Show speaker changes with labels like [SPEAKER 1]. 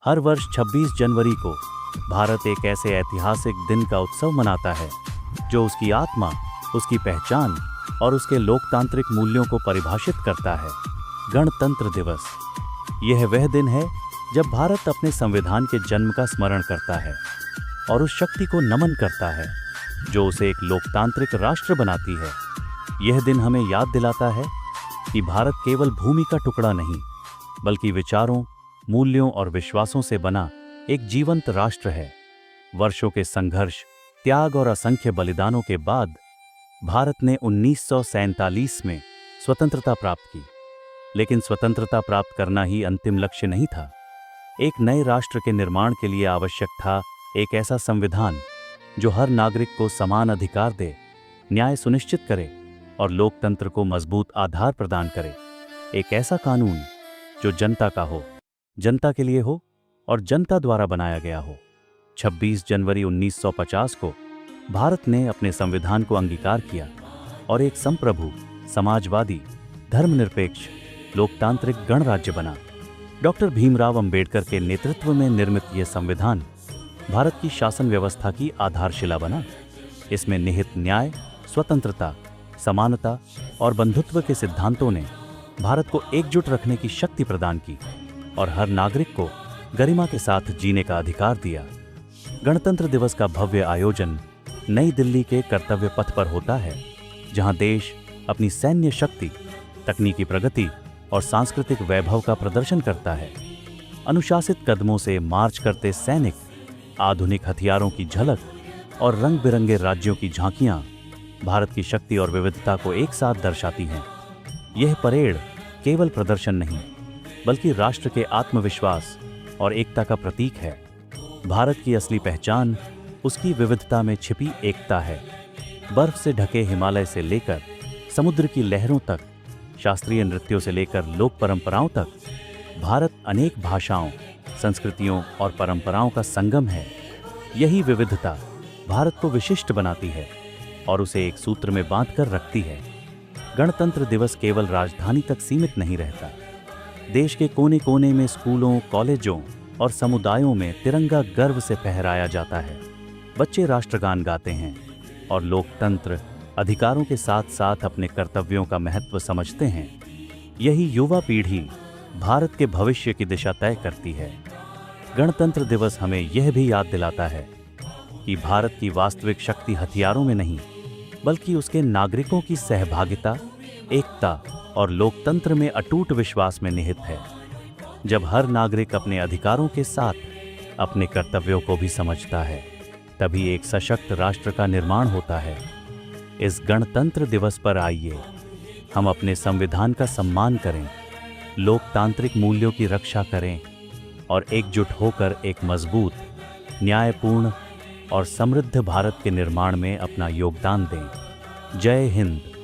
[SPEAKER 1] हर वर्ष 26 जनवरी को भारत एक ऐसे ऐतिहासिक दिन का उत्सव मनाता है जो उसकी आत्मा, उसकी पहचान और उसके लोकतांत्रिक मूल्यों को परिभाषित करता है। गणतंत्र दिवस। यह वह दिन है जब भारत अपने संविधान के जन्म का स्मरण करता है और उस शक्ति को नमन करता है जो उसे एक लोकतांत्रिक राष्ट्र बनाती है। यह दिन हमें याद दिलाता है कि भारत केवल भूमि का टुकड़ा नहीं, बल्कि विचारों, मूल्यों और विश्वासों से बना एक जीवंत राष्ट्र है। वर्षों के संघर्ष, त्याग और असंख्य बलिदानों के बाद भारत ने 1947 में स्वतंत्रता प्राप्त की। लेकिन स्वतंत्रता प्राप्त करना ही अंतिम लक्ष्य नहीं था। एक नए राष्ट्र के निर्माण के लिए आवश्यक था एक ऐसा संविधान जो हर नागरिक को समान अधिकार दे, न्याय सुनिश्चित करे और लोकतंत्र को मजबूत आधार प्रदान करे। एक ऐसा कानून जो जनता का हो, जनता के लिए हो और जनता द्वारा बनाया गया हो। 26 जनवरी 1950 को भारत ने अपने संविधान को अंगीकार किया और एक संप्रभु, समाजवादी, धर्मनिरपेक्ष, लोकतांत्रिक गणराज्य बना। डॉक्टर भीमराव अंबेडकर के नेतृत्व में निर्मित यह संविधान भारत की शासन व्यवस्था की आधारशिला बना। इसमें निहित न्याय, स्वतंत्रता, समानता और बंधुत्व के सिद्धांतों ने भारत को एकजुट रखने की शक्ति प्रदान की और हर नागरिक को गरिमा के साथ जीने का अधिकार दिया। गणतंत्र दिवस का भव्य आयोजन नई दिल्ली के कर्तव्य पथ पर होता है, जहां देश अपनी सैन्य शक्ति, तकनीकी प्रगति और सांस्कृतिक वैभव का प्रदर्शन करता है। अनुशासित कदमों से मार्च करते सैनिक, आधुनिक हथियारों की झलक और रंग बिरंगे राज्यों की झांकियां भारत की शक्ति और विविधता को एक साथ दर्शाती हैं। यह परेड केवल प्रदर्शन नहीं, बल्कि राष्ट्र के आत्मविश्वास और एकता का प्रतीक है। भारत की असली पहचान उसकी विविधता में छिपी एकता है। बर्फ से ढके हिमालय से लेकर समुद्र की लहरों तक, शास्त्रीय नृत्यों से लेकर लोक परंपराओं तक, भारत अनेक भाषाओं, संस्कृतियों और परंपराओं का संगम है। यही विविधता भारत को विशिष्ट बनाती है और उसे एक सूत्र में बांधकर रखती है। गणतंत्र दिवस केवल राजधानी तक सीमित नहीं रहता। देश के कोने कोने में स्कूलों, कॉलेजों और समुदायों में तिरंगा गर्व से फहराया जाता है। बच्चे राष्ट्रगान गाते हैं और लोकतंत्र अधिकारों के साथ साथ अपने कर्तव्यों का महत्व समझते हैं। यही युवा पीढ़ी भारत के भविष्य की दिशा तय करती है। गणतंत्र दिवस हमें यह भी याद दिलाता है कि भारत की वास्तविक शक्ति हथियारों में नहीं, बल्कि उसके नागरिकों की सहभागिता, एकता और लोकतंत्र में अटूट विश्वास में निहित है। जब हर नागरिक अपने अधिकारों के साथ अपने कर्तव्यों को भी समझता है, तभी एक सशक्त राष्ट्र का निर्माण होता है। इस गणतंत्र दिवस पर आइए हम अपने संविधान का सम्मान करें, लोकतांत्रिक मूल्यों की रक्षा करें और एकजुट होकर एक मजबूत, न्यायपूर्ण और समृद्ध भारत के निर्माण में अपना योगदान दें। जय हिंद।